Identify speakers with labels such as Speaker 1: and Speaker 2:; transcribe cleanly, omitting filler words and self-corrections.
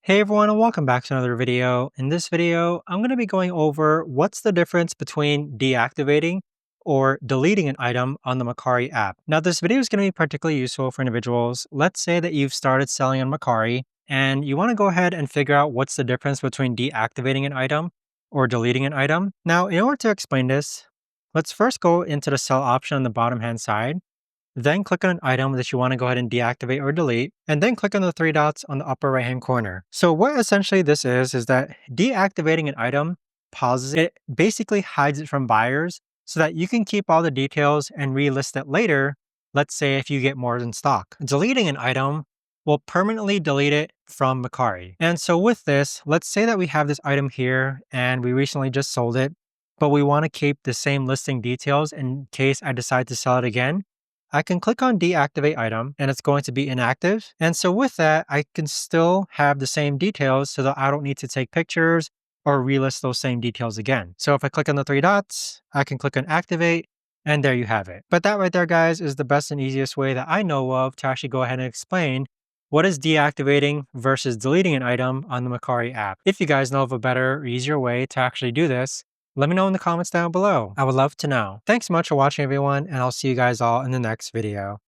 Speaker 1: Hey everyone, and welcome back to another video. In this video, I'm going to be going over what's the difference between deactivating or deleting an item on the Mercari app. Now, this video is going to be particularly useful for individuals. Let's say that you've started selling on Mercari and you want to go ahead and figure out what's the difference between deactivating an item or deleting an item. Now, in order to explain this, let's first go into the sell option on the bottom hand side. Then click on an item that you want to go ahead and deactivate or delete, and then click on the three dots on the upper right hand corner. So what essentially this is that deactivating an item pauses it, basically hides it from buyers so that you can keep all the details and relist it later, let's say if you get more in stock. Deleting an item will permanently delete it from Mercari. And so with this, let's say that we have this item here and we recently just sold it, but we want to keep the same listing details in case I decide to sell it again. I can click on deactivate item and it's going to be inactive. And so with that, I can still have the same details so that I don't need to take pictures or relist those same details again. So if I click on the three dots, I can click on activate and there you have it. But that right there, guys, is the best and easiest way that I know of to actually go ahead and explain what is deactivating versus deleting an item on the Mercari app. If you guys know of a better or easier way to actually do this, let me know in the comments down below. I would love to know. Thanks so much for watching, everyone, and I'll see you guys all in the next video.